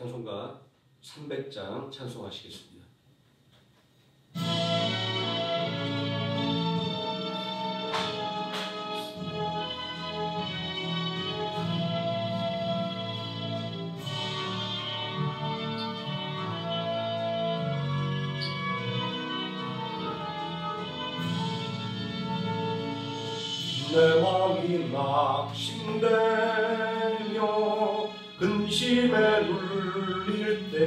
찬송가 300장 찬송하시겠습니다. 내 마음이 낙심되며 근심에 눌릴 때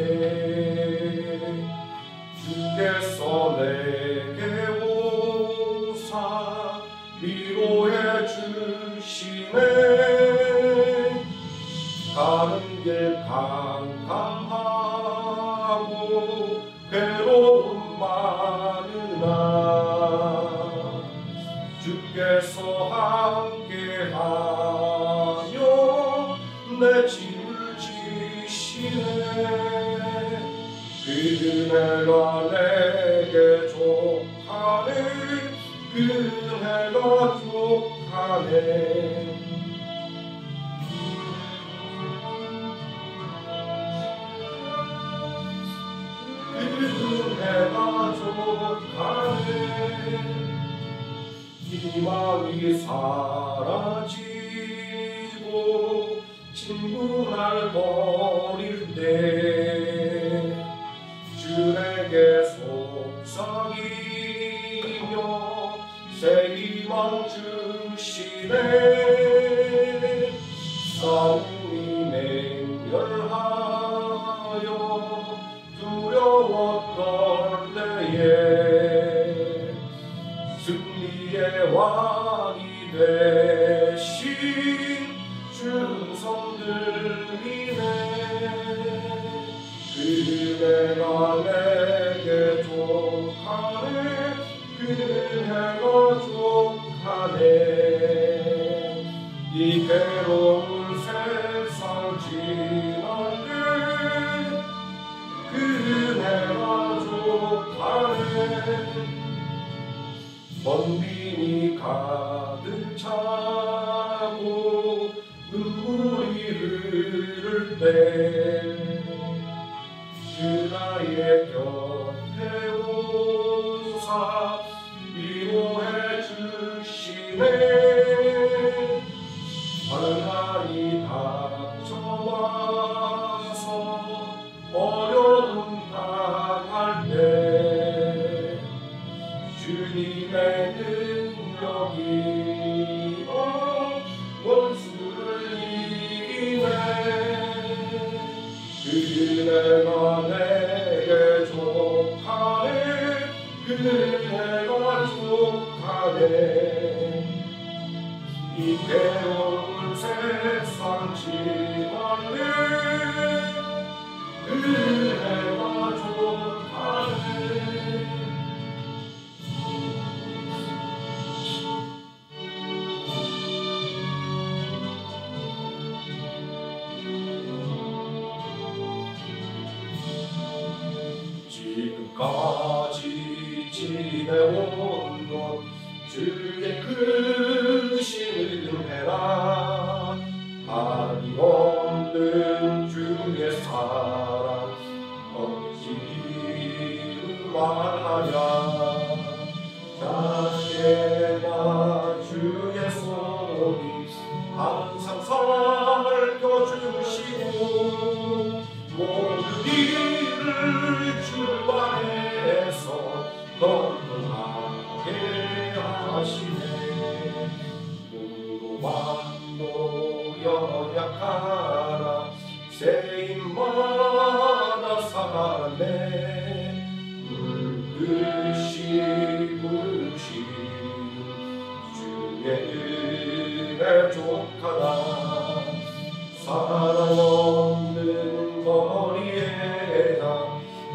주께서 내게 오사 위로해 주시네. 가는 길 캄캄하고 괴로움 많으나 주께서 함께하며 내 짐을 지시네. 그 은혜가 내게 족하네. 그 은혜가 족하네. 그 은혜가 족하네. 희망이 사라지고 친구 날 버릴 때 주에게 속삭이며 새 희망 주시네. 싸움이 맹렬하여 두려웠던 때에 승리의 왕이 되신 주성 들리네. 그 은혜가 내게 족하네. 그 은혜가 족하네. 이 괴로운 세상 지나게 그 은혜가 족하네. 먼 빈이 가득 차고 눈물이 흐를 때 주 나의 곁에 오사 위로해 주시네. 환난이 닥쳐와서 어려움 당할 때 주님의 능력이 원수를 이기네. 그 은혜가 내게 족하네. 그 은혜가 족하네. 이 괴로운 세상 지나네. 그 은혜가 족하네. 지금까지 지내온 것 주의 크신 은혜라. 한이 없는 주의 사랑 어찌 말하랴. 자신나 주의 손이 항상 살펴주시고 모든 일을 주관해서 건강하게 하시네. 몸도 마음도 연약하나 새 힘마다 살아내. 물듯이 부으신 주의 은혜 족하다. 사랑 없는 거리에다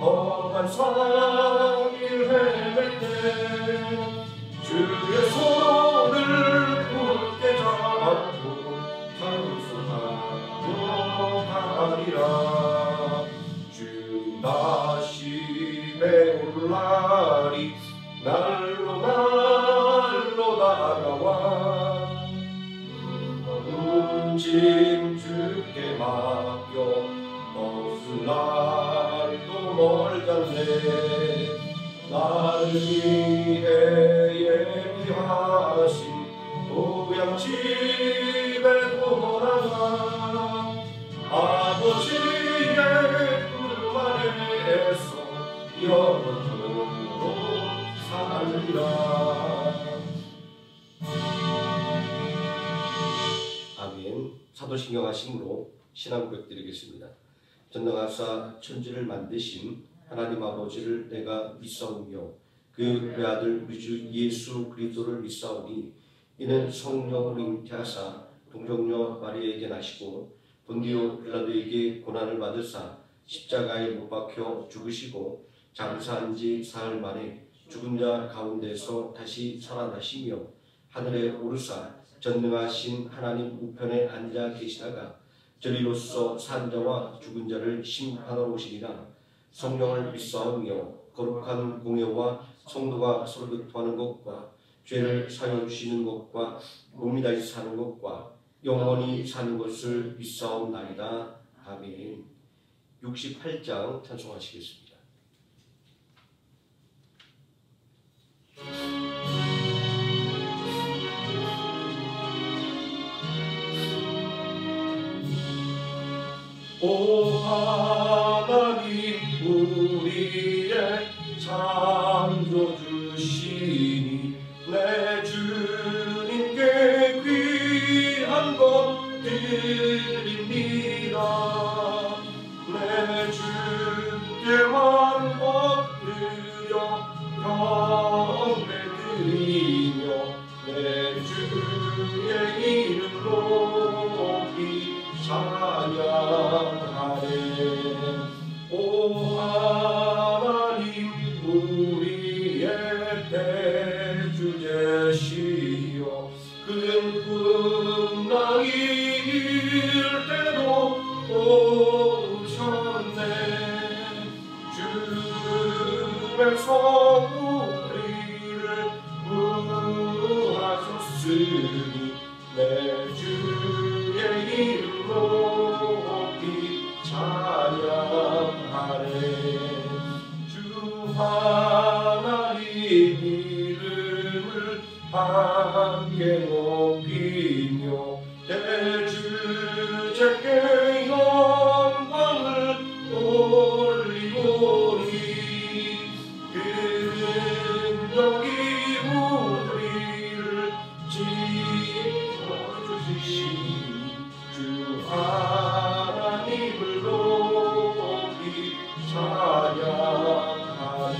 험한 산길 헤맬 때 주의 손을 굳게 잡고 찬송하며 가리라. 주님 다시 배울 날이 날로 다가와 짐 주께 맡겨 벗은 날도 멀잖네. 나를 위해 예비하신 고향집에 돌아가 아버지의 품 안에서 영원토록 살리라. 아멘. 사도신경 하심으로 신앙 고백 드리겠습니다. 전능하사 천지를 만드신 하나님 아버지를 내가 믿사오며 그 외아들 우리 주 예수 그리스도를 믿사오니 이는 성령으로 잉태하사 동정녀 마리아에게 나시고 본디오 빌라도에게 고난을 받으사 십자가에 못 박혀 죽으시고 장사한 지 사흘 만에 죽은 자 가운데서 다시 살아나시며 하늘에 오르사 전능하신 하나님 우편에 앉아 계시다가 저리로서 산 자와 죽은 자를 심판하러 오시리라. 성령을 믿사오며 거룩한 공예와 성도가 서로 교통하는 것과 죄를 사여 주시는 것과 몸이 다시 사는 것과 영원히 사는 것을 믿사옵나이다. 아멘. 68장 찬송하시겠습니다. 오 하나님 우리의 창조주시니 내 주님께 귀한 것 드립니다. 내 주께만 엎드려 경배드리며 내 주의 이름 높이 찬양하네. 오 하나님 우리의 대주제시여 큰 풍랑이 일 때도 도우셨네. 주님에서 우리를 구하셨으니 내 주의 이름 높이 찬양하네. 주 하나님 이름을 함께 높이며 대주제께 영광을 돌리오니 그는 여기 우리를 지켜주시니 주 하나님을 높이 찬양하네. 아멘.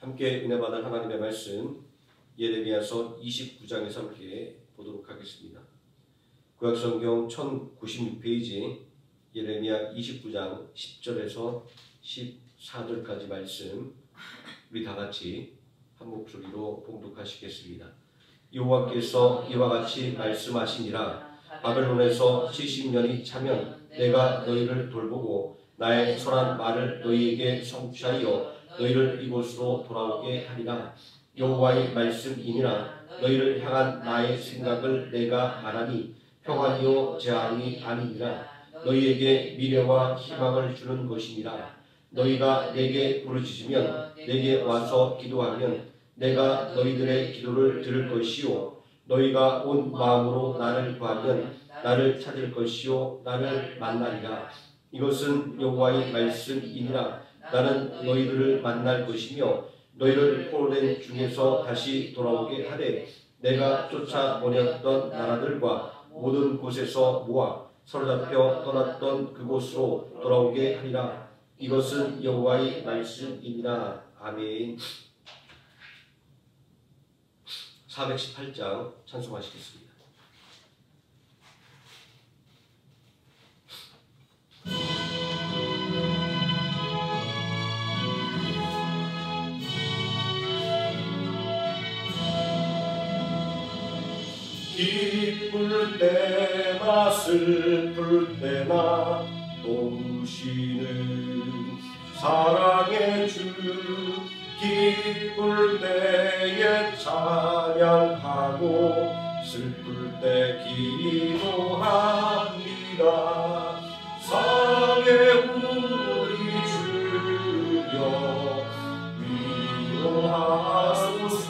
함께 은혜 받은 하나님의 말씀 예레미야서 29장에서 함께 보도록 하겠습니다. 구약성경 1096페이지 예레미야 29장 10절에서 14절까지 말씀 우리 다같이 한 목소리로 봉독하시겠습니다. 여호와께서 이와 같이 말씀하시니라. 바벨론에서 70년이 차면 내가 너희를 돌보고 나의 선한 말을 너희에게 성취하여 너희를 이곳으로 돌아오게 하리라. 여호와의 말씀이니라. 너희를 향한 나의 생각을 내가 아나니 평안이요 재앙이 아니니라. 너희에게 미래와 희망을 주는 것이니라. 너희가 내게 부르짖으면 내게 와서 기도하면 내가 너희들의 기도를 들을 것이요 너희가 온 마음으로 나를 구하면 나를 찾을 것이요 나를 만나리라. 이것은 여호와의 말씀이니라. 나는 너희들을 만날 것이며 너희를 포로된 중에서 다시 돌아오게 하되 내가 쫓아보냈던 나라들과 모든 곳에서 모아 사로잡혀 떠났던 그곳으로 돌아오게 하리라. 이것은 여호와의 말씀이니라. 아멘. 418장 찬송하시겠습니다. 기쁠 때나 슬플 때나 도우시는 사랑의 주 기쁠 때에 찬양하고 슬플 때 기도합니다. 사랑의 우리 주여 위로하소서.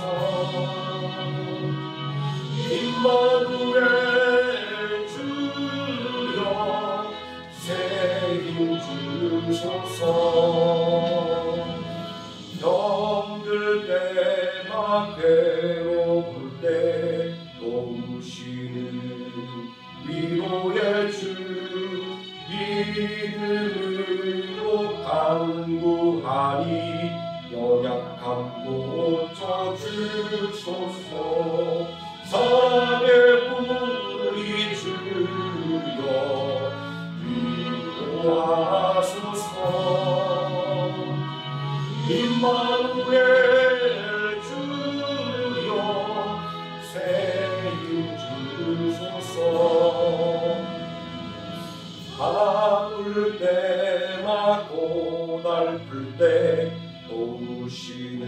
임마누엘 주여 새 힘 주소서. 병들 때나 괴로울 때 도우시는 위로의 주 믿음으로 간구하니 연약함 고쳐주소서. 사랑의 우리 주여 위로하소서. 임마누엘 주여 새 힘 주소서. 바쁠 때나 고달플 때 도우시는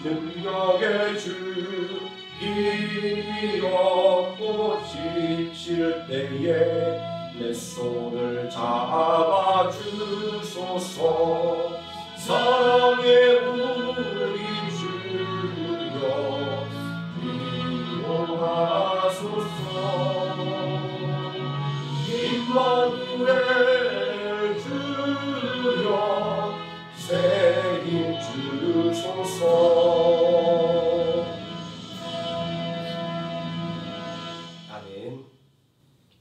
능력의 주 힘이 없고 지칠 때에 내 손을 잡아주소서. 사랑의 우리 주여 위로하소서. 임마누엘 주여 새 힘 주소서. 아멘.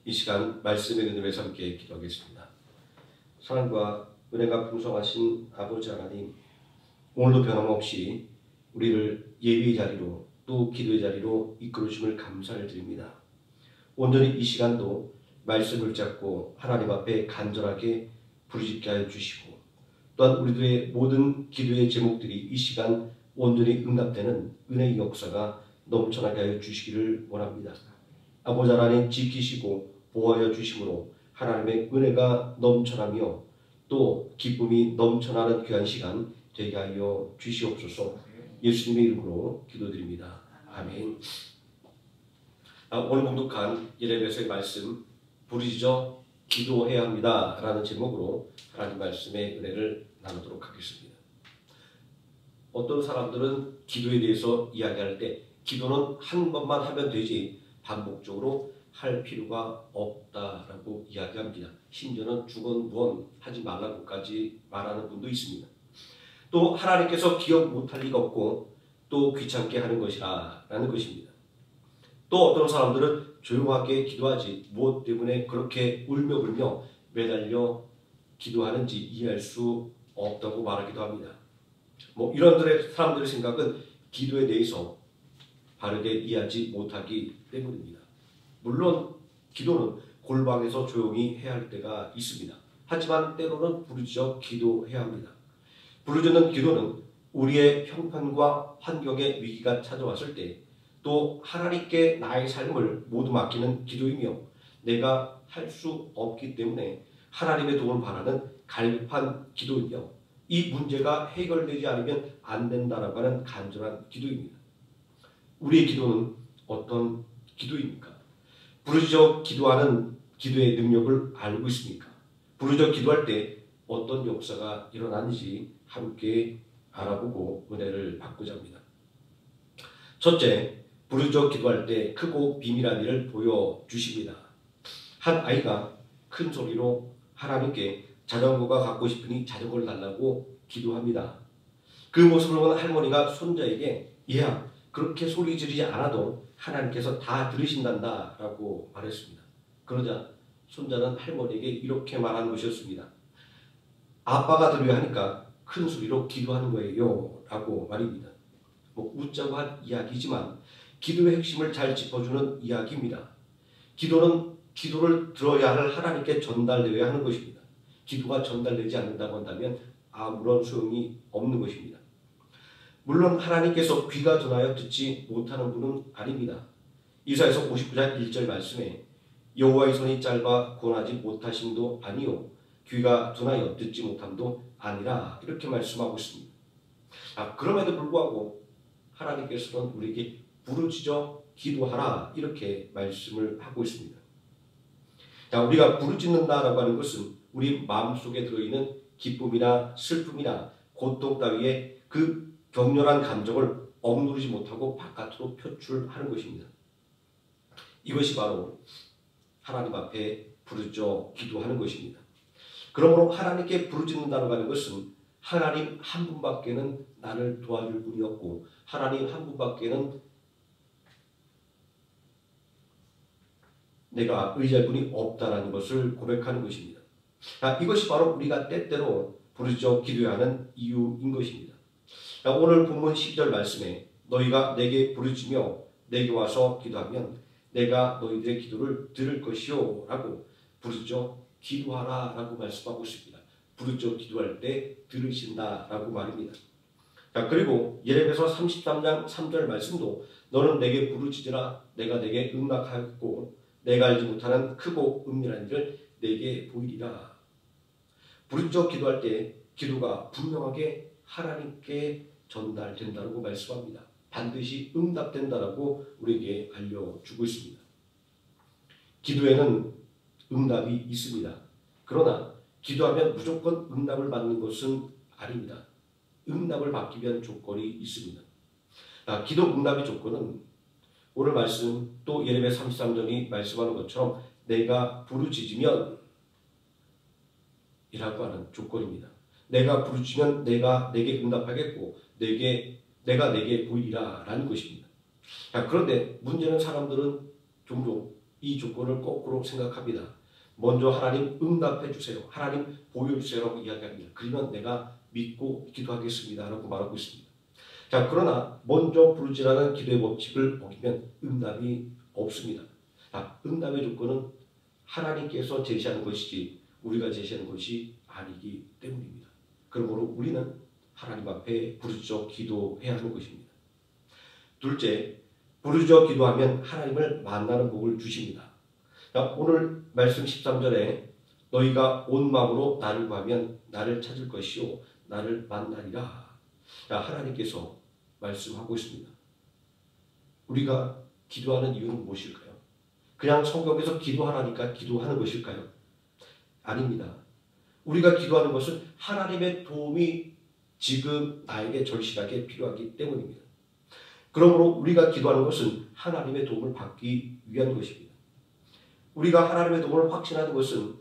이 시간 말씀의 은혜로 함께 기도하겠습니다. 사랑과 은혜가 풍성하신 아버지 하나님, 오늘도 변함없이 우리를 예배의 자리로 또 기도의 자리로 이끌어주심을 감사를 드립니다. 온전히 이 시간도 말씀을 잡고 하나님 앞에 간절하게 부르짖게 하여 주시고, 또한 우리들의 모든 기도의 제목들이 이 시간 온전히 응답되는 은혜의 역사가 넘쳐나게 하여 주시기를 원합니다. 아버지 하나님 지키시고 보호하여 주심으로 하나님의 은혜가 넘쳐나며 또 기쁨이 넘쳐나는 귀한 시간 되게 하여 주시옵소서. 예수님의 이름으로 기도드립니다. 아멘. 오늘 봉독한 예레미야서의 말씀, 부르짖어 기도해야 합니다 라는 제목으로 하나님 말씀의 은혜를 나누도록 하겠습니다. 어떤 사람들은 기도에 대해서 이야기할 때 기도는 한 번만 하면 되지 반복적으로 할 필요가 없다라고 이야기합니다. 심지어는 주건무언 하지 말라고까지 말하는 분도 있습니다. 또 하나님께서 기억 못할 리가 없고 또 귀찮게 하는 것이라 라는 것입니다. 또 어떤 사람들은 조용하게 기도하지 무엇 때문에 그렇게 울며불며 매달려 기도하는지 이해할 수 없다고 말하기도 합니다. 이런 사람들의 생각은 기도에 대해서 바르게 이해하지 못하기 때문입니다. 물론 기도는 골방에서 조용히 해야 할 때가 있습니다. 하지만 때로는 부르짖어 기도해야 합니다. 부르짖는 기도는 우리의 형편과 환경에 위기가 찾아왔을 때 또 하나님께 나의 삶을 모두 맡기는 기도이며, 내가 할 수 없기 때문에 하나님의 도움을 바라는 갈급한 기도이며, 이 문제가 해결되지 않으면 안 된다라고 하는 간절한 기도입니다. 우리의 기도는 어떤 기도입니까? 부르짖어 기도하는 기도의 능력을 알고 있습니까? 부르짖어 기도할 때 어떤 역사가 일어나는지 함께 알아보고 은혜를 받고자 합니다. 첫째, 부르짖어 기도할 때 크고 비밀한 일을 보여주십니다. 한 아이가 큰 소리로 하나님께 자전거가 갖고 싶으니 자전거를 달라고 기도합니다. 그 모습을 본 할머니가 손자에게 얘야, 그렇게 소리 지르지 않아도 하나님께서 다 들으신단다 라고 말했습니다. 그러자 손자는 할머니에게 이렇게 말한 것이었습니다. 아빠가 들어야 하니까 큰 소리로 기도하는 거예요 라고 말입니다. 웃자고 한 이야기지만 기도의 핵심을 잘 짚어주는 이야기입니다. 기도는 기도를 들어야 할 하나님께 전달되어야 하는 것입니다. 기도가 전달되지 않는다고 한다면 아무런 소용이 없는 것입니다. 물론 하나님께서 귀가 둔하여 듣지 못하는 분은 아닙니다. 이사야서 59장 1절 말씀에 여호와의 손이 짧아 권하지 못하심도 아니요 귀가 둔하여 듣지 못함도 아니라 이렇게 말씀하고 있습니다. 그럼에도 불구하고 하나님께서는 우리에게 부르짖어 기도하라 이렇게 말씀을 하고 있습니다. 자, 우리가 부르짖는다라고 하는 것은 우리 마음속에 들어있는 기쁨이나 슬픔이나 고통 따위의 그 격렬한 감정을 억누르지 못하고 바깥으로 표출하는 것입니다. 이것이 바로 하나님 앞에 부르짖어 기도하는 것입니다. 그러므로 하나님께 부르짖는다고 하는 것은 하나님 한 분밖에는 나를 도와줄 분이 없고 하나님 한 분밖에는 내가 의지할 분이 없다라는 것을 고백하는 것입니다. 이것이 바로 우리가 때때로 부르짖어 기도해야 하는 이유인 것입니다. 오늘 본문 12절 말씀에 너희가 내게 부르짖으며 내게 와서 기도하면 내가 너희들의 기도를 들을 것이요 라고 부르짖어 기도하라 라고 말씀하고 있습니다. 부르짖어 기도할 때 들으신다 라고 말입니다. 그리고 예레미야서 33장 3절 말씀도 너는 내게 부르짖으라 내가 내게 응답하겠고 내가 알지 못하는 크고 은밀한 일을 내게 보이리라. 부르짖어 기도할 때 기도가 분명하게 하나님께 전달된다고 말씀합니다. 반드시 응답된다라고 우리에게 알려주고 있습니다. 기도에는 응답이 있습니다. 그러나 기도하면 무조건 응답을 받는 것은 아닙니다. 응답을 받기 위한 조건이 있습니다. 기도 응답의 조건은 오늘 말씀 또 예레미야 33절이 말씀하는 것처럼 내가 부르짖으면 이라고 하는 조건입니다. 내가 부르짖으면 내가 내게 응답하겠고 내가 내게 보이리라 라는 것입니다. 그런데 문제는 사람들은 종종 이 조건을 거꾸로 생각합니다. 먼저 하나님 응답해 주세요. 하나님 보여주세요 라고 이야기합니다. 그러면 내가 믿고 기도하겠습니다 라고 말하고 있습니다. 그러나 먼저 부르짖으라는 기도의 법칙을 어기면 응답이 없습니다. 응답의 조건은 하나님께서 제시하는 것이지 우리가 제시하는 것이 아니기 때문입니다. 그러므로 우리는 하나님 앞에 부르짖어 기도해야 하는 것입니다. 둘째, 부르짖어 기도하면 하나님을 만나는 복을 주십니다. 오늘 말씀 13절에 너희가 온 마음으로 나를 구하면 나를 찾을 것이요 나를 만나리라. 하나님께서 말씀하고 있습니다. 우리가 기도하는 이유는 무엇일까요? 그냥 성경에서 기도하라니까 기도하는 것일까요? 아닙니다. 우리가 기도하는 것은 하나님의 도움이 지금 나에게 절실하게 필요하기 때문입니다. 그러므로 우리가 기도하는 것은 하나님의 도움을 받기 위한 것입니다. 우리가 하나님의 도움을 확신하는 것은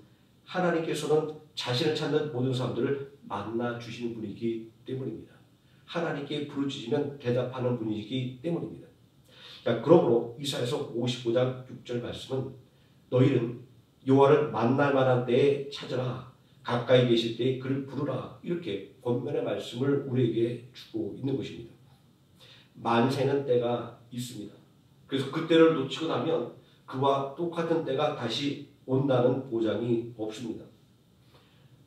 하나님께서는 자신을 찾는 모든 사람들을 만나 주시는 분이기 때문입니다. 하나님께 부르짖으면 대답하는 분이기 때문입니다. 그러므로 이사야서 55장 6절 말씀은 너희는 여호와를 만날 만한 때에 찾으라 가까이 계실 때에 그를 부르라 이렇게 권면의 말씀을 우리에게 주고 있는 것입니다. 만세는 때가 있습니다. 그래서 그 때를 놓치고 나면 그와 똑같은 때가 다시 온다는 보장이 없습니다.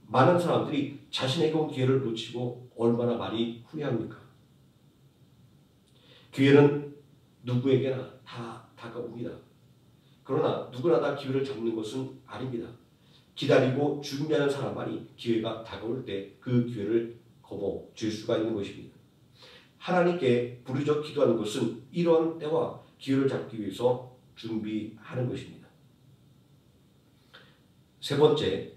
많은 사람들이 자신에게 온 기회를 놓치고 얼마나 많이 후회합니까? 기회는 누구에게나 다 다가옵니다. 그러나 누구나 다 기회를 잡는 것은 아닙니다. 기다리고 준비하는 사람만이 기회가 다가올 때 그 기회를 거머쥘 수가 있는 것입니다. 하나님께 부르짖어 기도하는 것은 이러한 때와 기회를 잡기 위해서 준비하는 것입니다. 세 번째,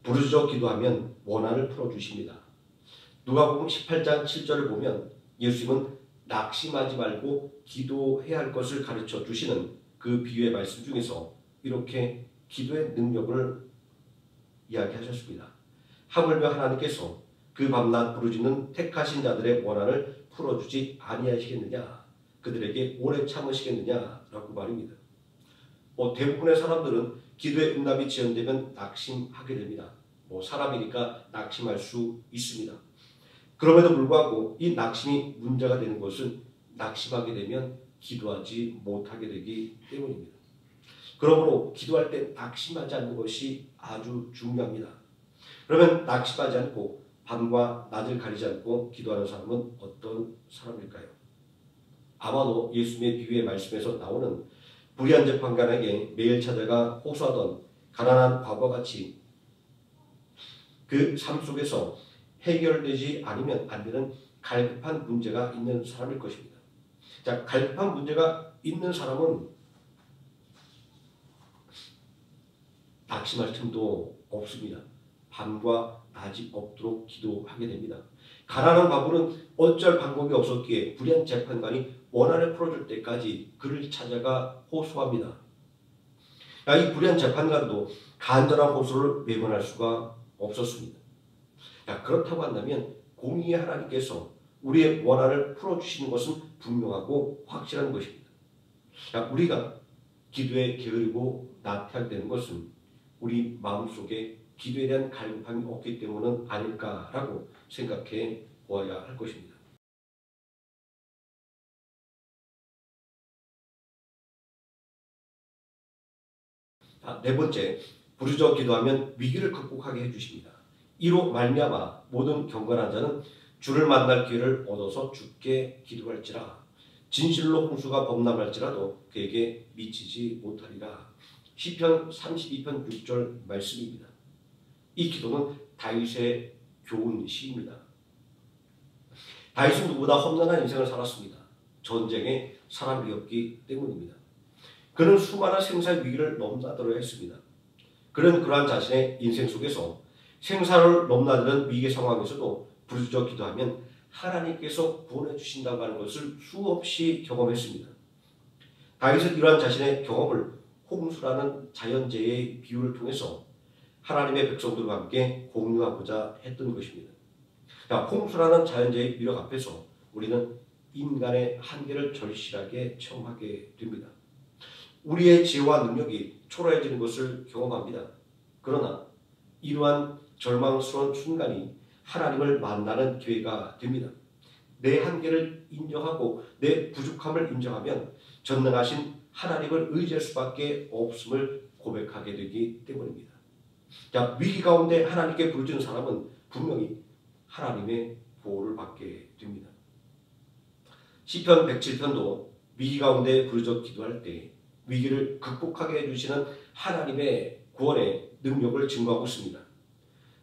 부르짖어 기도하면 원한을 풀어주십니다. 누가복음 18장 7절을 보면 예수님은 낙심하지 말고 기도해야 할 것을 가르쳐 주시는 그 비유의 말씀 중에서 이렇게 기도의 능력을 이야기하셨습니다. 하물며 하나님께서 그 밤낮 부르짖는 택하신 자들의 원한을 풀어주지 아니하시겠느냐 그들에게 오래 참으시겠느냐라고 말입니다. 대부분의 사람들은 기도의 응답이 지연되면 낙심하게 됩니다. 사람이니까 낙심할 수 있습니다. 그럼에도 불구하고 이 낙심이 문제가 되는 것은 낙심하게 되면 기도하지 못하게 되기 때문입니다. 그러므로 기도할 때 낙심하지 않는 것이 아주 중요합니다. 그러면 낙심하지 않고 밤과 낮을 가리지 않고 기도하는 사람은 어떤 사람일까요? 아마도 예수님의 비유의 말씀에서 나오는 불의한 재판관에게 매일 찾아가 호소하던 가난한 과부와 같이 그 삶 속에서 해결되지 않으면 안 되는 갈급한 문제가 있는 사람일 것입니다. 갈급한 문제가 있는 사람은 낙심할 틈도 없습니다. 밤과 낮이 없도록 기도하게 됩니다. 가난한 과부는 어쩔 방법이 없었기에 불의한 재판관이 원한을 풀어줄 때까지 그를 찾아가 호소합니다. 이 불의한 재판관도 간절한 호소를 외면할 수가 없었습니다. 그렇다고 한다면 공의의 하나님께서 우리의 원한을 풀어주시는 것은 분명하고 확실한 것입니다. 우리가 기도에 게으르고 나태하게 것은 우리 마음속에 기도에 대한 갈급함이 없기 때문은 아닐까라고 생각해 보아야 할 것입니다. 네 번째, 부르짖어 기도하면 위기를 극복하게 해주십니다. 이로 말미암아 모든 경건한 자는 주를 만날 기회를 얻어서 주께 기도할지라. 진실로 홍수가 범람할지라도 그에게 미치지 못하리라. 시편 32편 6절 말씀입니다. 이 기도는 다윗의 교훈 시입니다. 다윗은 누구보다 험난한 인생을 살았습니다. 전쟁의 사람이었기 때문입니다. 그는 수많은 생사의 위기를 넘나들어야 했습니다. 그는 그러한 자신의 인생 속에서 생사를 넘나드는 위기 상황에서도 부르짖어 기도하면 하나님께서 구원해 주신다고 하는 것을 수없이 경험했습니다. 다윗은 이러한 자신의 경험을 홍수라는 자연재해의 비유를 통해서 하나님의 백성들과 함께 공유하고자 했던 것입니다. 홍수라는 자연재해의 위력 앞에서 우리는 인간의 한계를 절실하게 체험하게 됩니다. 우리의 지혜와 능력이 초라해지는 것을 경험합니다. 그러나 이러한 절망스러운 순간이 하나님을 만나는 기회가 됩니다. 내 한계를 인정하고 내 부족함을 인정하면 전능하신 하나님을 의지할 수밖에 없음을 고백하게 되기 때문입니다. 위기 가운데 하나님께 부르짖는 사람은 분명히 하나님의 보호를 받게 됩니다. 시편 107편도 위기 가운데 부르짖어 기도할 때 위기를 극복하게 해주시는 하나님의 구원의 능력을 증거하고 있습니다.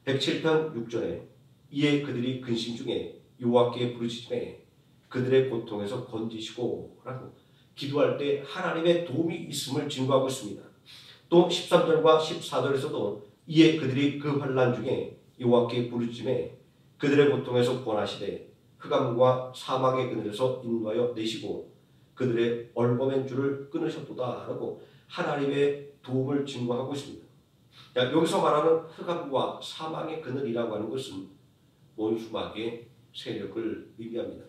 107편 6절에 이에 그들이 근심 중에 여호와께 부르짖음에 그들의 고통에서 건지시고 라고 기도할 때 하나님의 도움이 있음을 증거하고 있습니다. 또 13절과 14절에서도 이에 그들이 그 환난 중에 여호와께 부르짖음에 그들의 고통에서 구원하시되 흑암과 사망의 그늘에서 인도하여 내시고 그들의 얼거맨 줄을 끊으셨도다 라고 하나님의 도움을 증거하고 있습니다. 여기서 말하는 흑암과 사망의 그늘이라고 하는 것은 원수마귀의 세력을 의미합니다.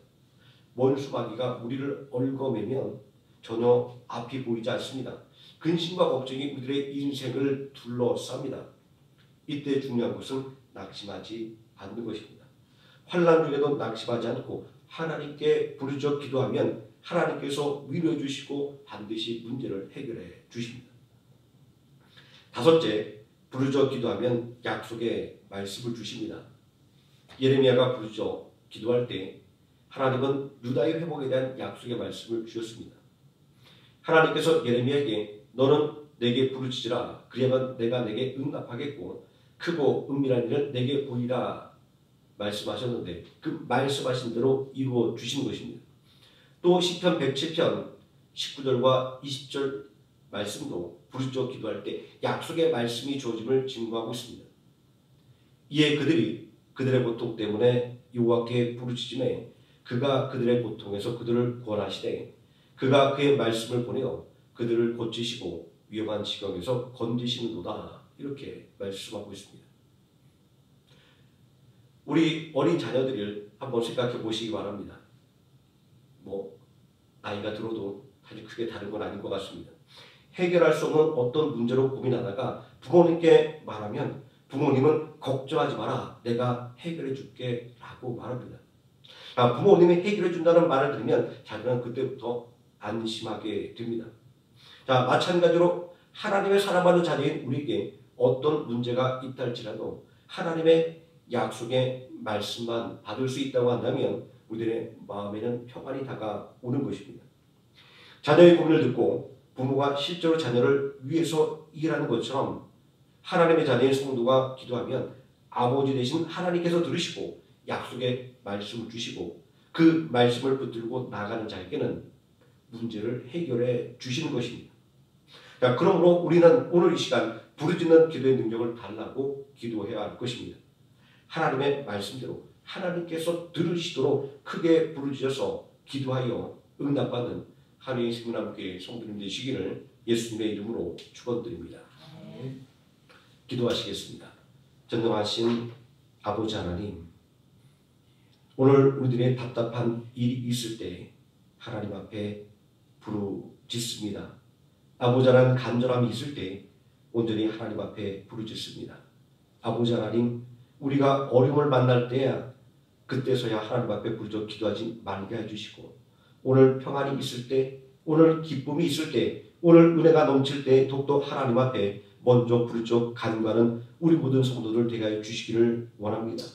원수마귀가 우리를 얽어매면 전혀 앞이 보이지 않습니다. 근심과 걱정이 우리들의 인생을 둘러쌉니다. 이때 중요한 것은 낙심하지 않는 것입니다. 환난 중에도 낙심하지 않고 하나님께 부르짖어 기도하면 하나님께서 위로해 주시고 반드시 문제를 해결해 주십니다. 다섯째, 부르짖어 기도하면 약속의 말씀을 주십니다. 예레미야가 부르짖어 기도할 때 하나님은 유다의 회복에 대한 약속의 말씀을 주셨습니다. 하나님께서 예레미야에게 너는 내게 부르짖으라 그리하면 내가 내게 응답하겠고 크고 은밀한 일을 내게 보이라 말씀하셨는데 그 말씀하신 대로 이루어 주신 것입니다. 또 시편 107편 19절과 20절 말씀도 부르짖어 기도할 때 약속의 말씀이 주어짐을 증거하고 있습니다. 이에 그들이 그들의 고통 때문에 여호와께 부르짖음에 그가 그들의 고통에서 그들을 구원하시되 그가 그의 말씀을 보내어 그들을 고치시고 위험한 지경에서 건지시는도다 이렇게 말씀하고 있습니다. 우리 어린 자녀들을 한번 생각해 보시기 바랍니다. 나이가 들어도 사실 크게 다른 건 아닌 것 같습니다. 해결할 수 없는 어떤 문제로 고민하다가 부모님께 말하면 부모님은 걱정하지 마라 내가 해결해 줄게 라고 말합니다. 부모님이 해결해 준다는 말을 들으면 자녀는 그때부터 안심하게 됩니다. 마찬가지로 하나님의 사랑받는 자녀인 우리에게 어떤 문제가 있다 할지라도 하나님의 약속의 말씀만 받을 수 있다고 한다면 우리들의 마음에는 평안이 다가오는 것입니다. 자녀의 고민을 듣고 부모가 실제로 자녀를 위해서 일하는 것처럼 하나님의 자녀인 성도가 기도하면 아버지 되신 하나님께서 들으시고 약속의 말씀을 주시고 그 말씀을 붙들고 나가는 자에게는 문제를 해결해 주시는 것입니다. 자, 그러므로 우리는 오늘 이 시간 부르짖는 기도의 능력을 달라고 기도해야 할 것입니다. 하나님의 말씀대로 하나님께서 들으시도록 크게 부르짖어서 기도하여 응답받는 한해의 생명남교회 성도님 되시기를 예수님의 이름으로 축원드립니다. 기도하시겠습니다. 전능하신 아버지 하나님, 오늘 우리들의 답답한 일이 있을 때 하나님 앞에 부르짖습니다. 아버지 하나님, 간절함이 있을 때 온전히 하나님 앞에 부르짖습니다. 아버지 하나님, 우리가 어려움을 만날 때야 그때서야 하나님 앞에 부르짖어 기도하지 말게 해주시고, 오늘 평안이 있을 때, 오늘 기쁨이 있을 때, 오늘 은혜가 넘칠 때 더욱더 하나님 앞에 먼저 부르짖어 간구하는 우리 모든 성도들 되게 하여 주시기를 원합니다.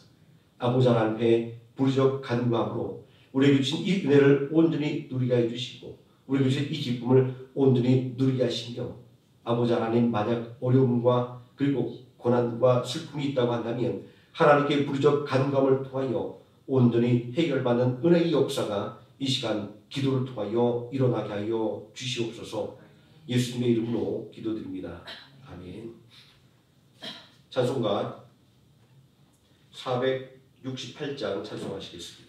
아버지 하나님 앞에 부르짖어 간구함으로 우리에게 주신 이 은혜를 온전히 누리게 해주시고, 우리에게 주신 이 기쁨을 온전히 누리게 하시며, 아버지 하나님, 만약 어려움과 그리고 고난과 슬픔이 있다고 한다면 하나님께 부르짖어 간구함을 통하여 온전히 해결받는 은혜의 역사가 이 시간 기도를 통하여 일어나게 하여 주시옵소서. 예수님의 이름으로 기도드립니다. 아멘. 찬송가 468장 찬송하시겠습니다.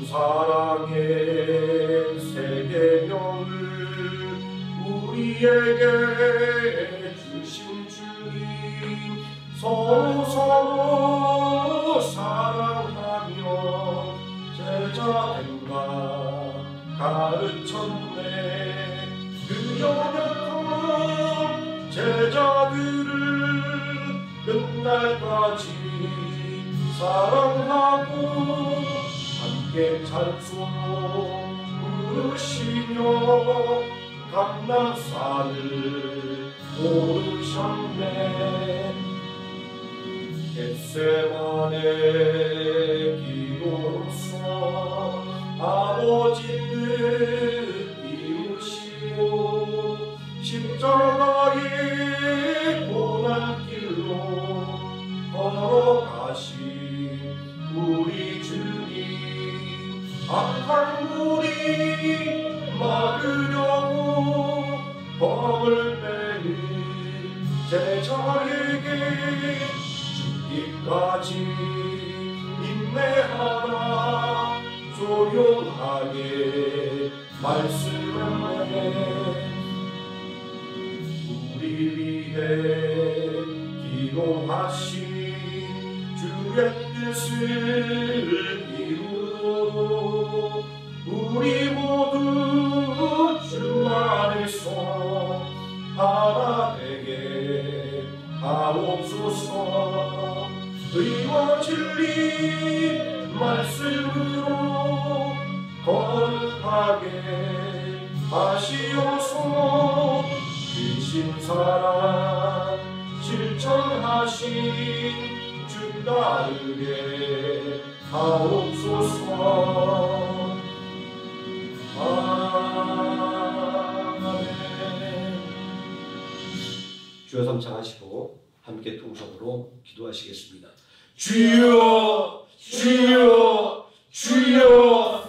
사랑의 세계명을 우리에게 주신 주님, 서로 사랑하며 제자된가 가르쳤네. 그 연약한 제자들을 끝날까지 사랑하고 함께 찬송 부르시며 감람산을 오르셨네. 겟세마네 기도로서 아버지를 이루시고 십자가의 고난길로 걸어가신 우리 주님, 악한 물이 막으려고 검을 빼는 제자에게 죽기까지 인내하라 조용하게 말씀하네. 우리 위해 기도하신 주의 뜻을 이루도록 우리 모두 주 안에서 하나 되게 하옵소서. 의와 진리 말씀으로 거룩하게 하시옵소서. 주신 사랑 실천하신 주 따르게 하옵소서. 아멘. 주여 삼창하시고 함께 통성으로 기도하시겠습니다. 주여 주여 주여.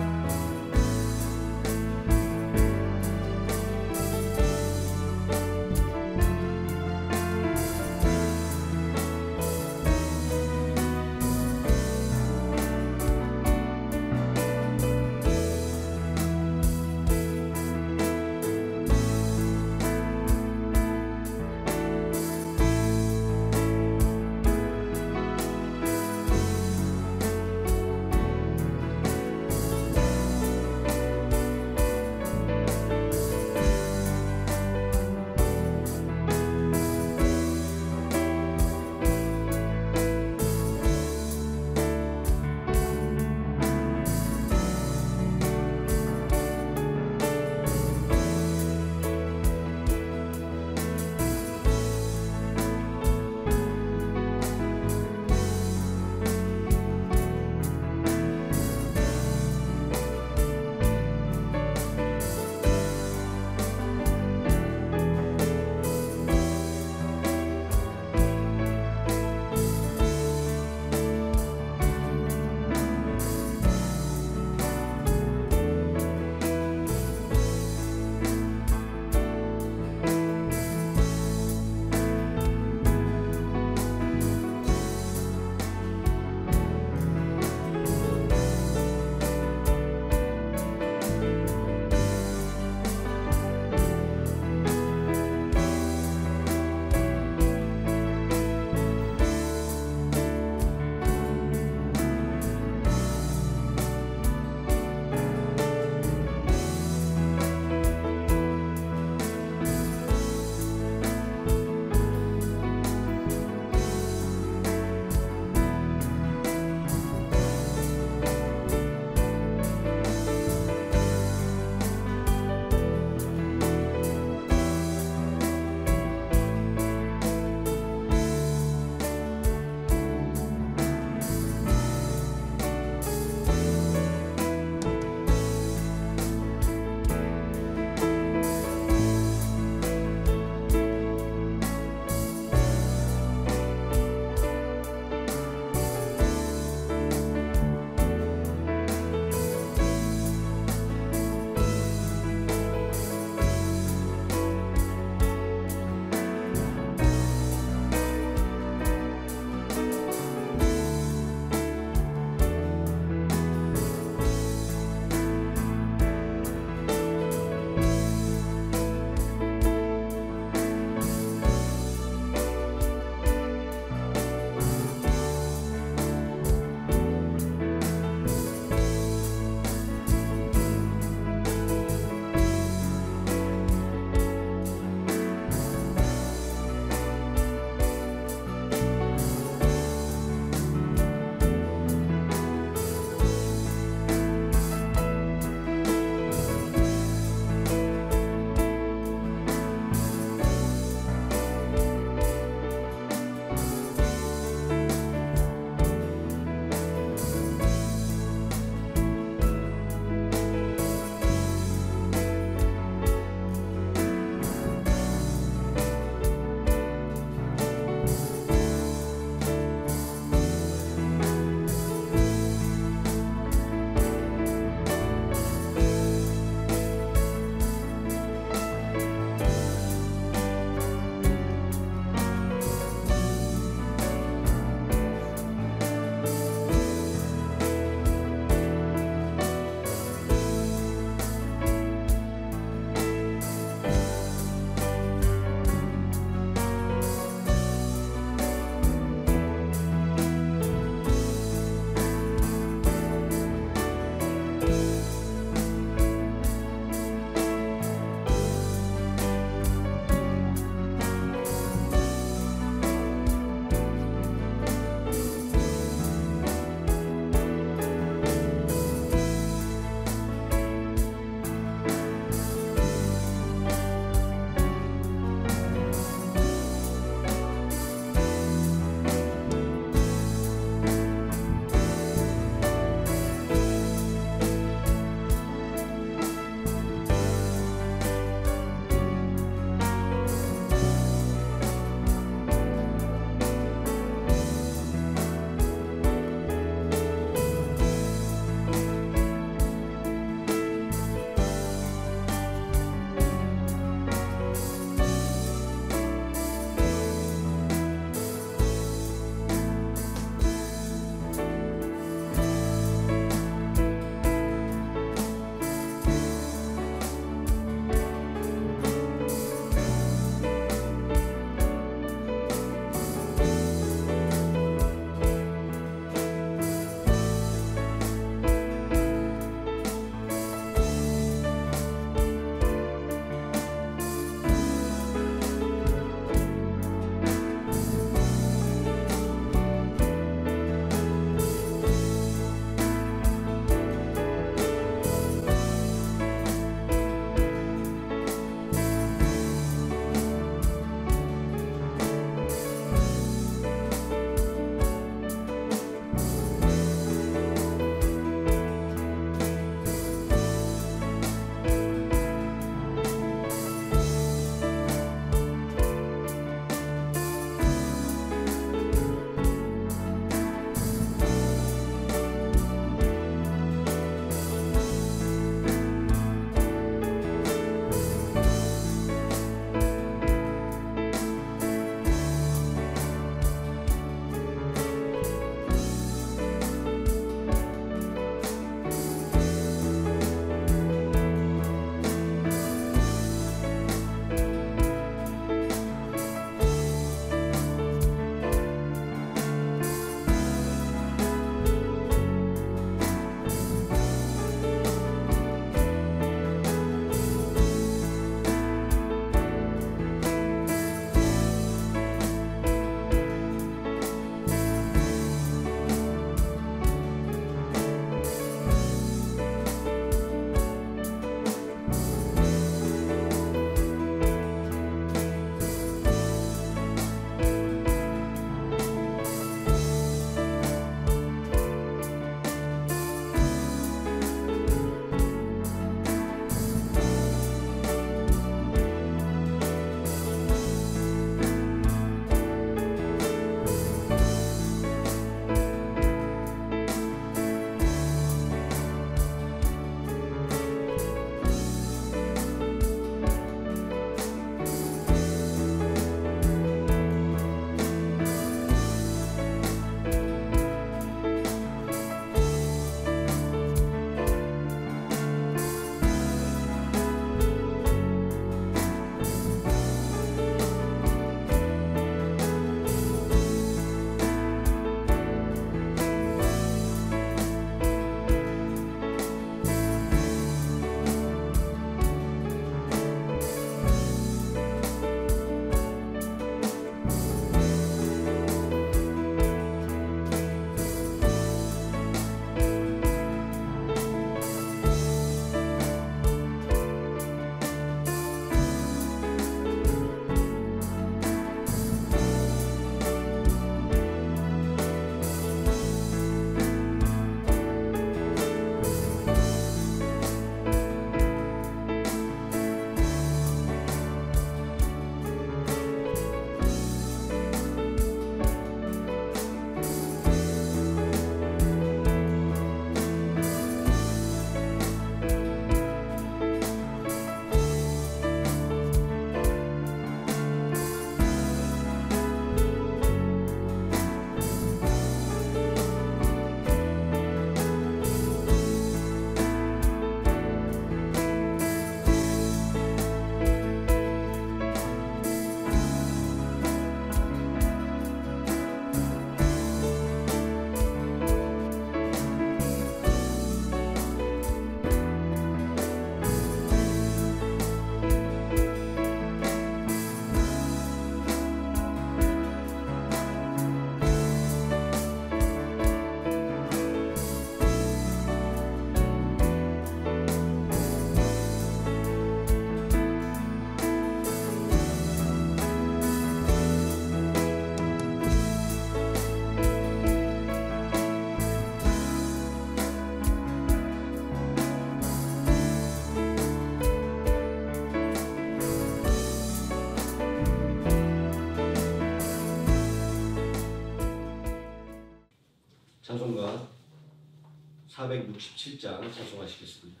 467장 찬송하시겠습니다.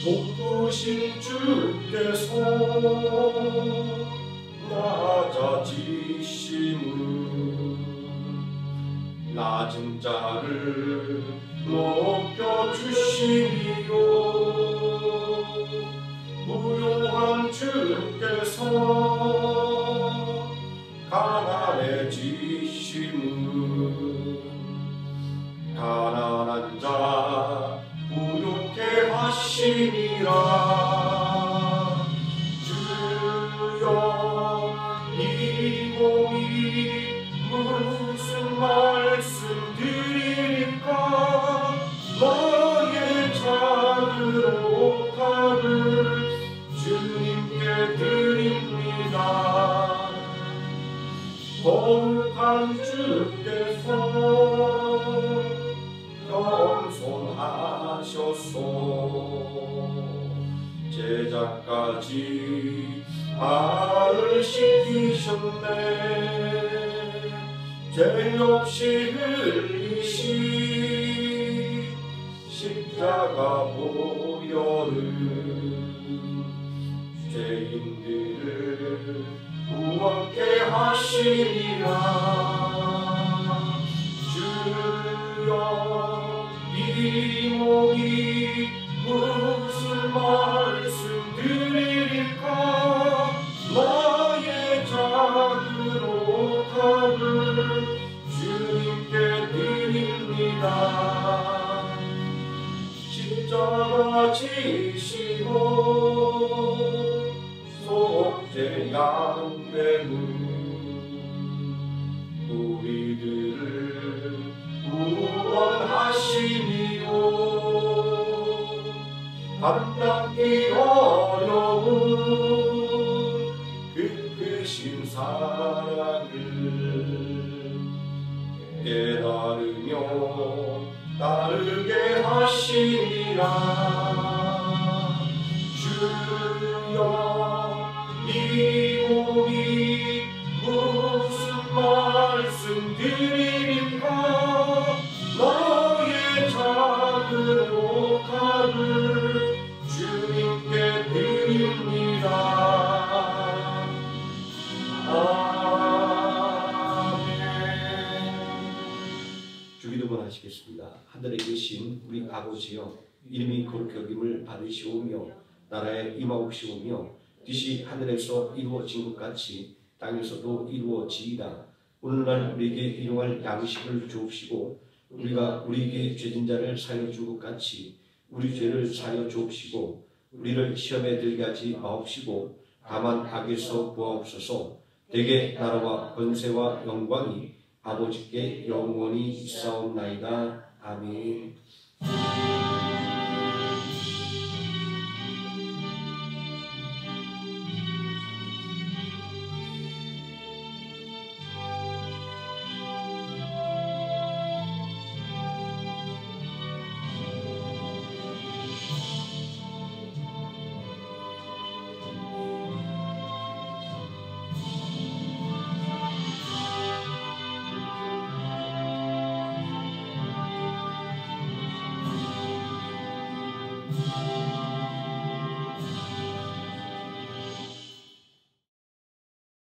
높으신 주께서 낮아지심은 낮은 자를 높여주시리요 무용한 주께서 가난해지심은 가난한 자 부욕해 하시니라 주여 이 몸이 무슨 말씀 드릴까 너의 작은 옥합을 주님께 드립니다 거룩한 주께서 겸손하셨소 제자까지 발을 씻기셨네 죄 없이 흘리신 십자가 보혈은 죄인들을 구원케 하시리라 주여 이 몸이 무슨 말씀 드릴까 나의 작은 옥합을 주님께 드립니다 십자가 지시고 속죄 양배는 우리들을 구원하시니요 감당기 어려운 그 크신 사랑을 깨달으며 따르게 하시니라 주여 이 몸이 무슨 말씀 드릴까 너의 작은 옥합을 주님께 드립니다 아멘 주기도문 하시겠습니다. 하늘에 계신 우리 아버지여 이름이 거룩히 여김을 받으시오며 나라에 임하옵시오며 뜻이 하늘에서 이루어진 것 같이 땅에서도 이루어지이다. 오늘날 우리에게 일용할 양식을 주옵시고 우리가 우리에게 죄진 자를 사하여 준 것 같이 우리 죄를 사하여 주옵시고 우리를 시험에 들게 하지 마옵시고 다만 악에서 구하옵소서. 대개 나라와 권세와 영광이 아버지께 영원히 있사옵나이다. 아멘.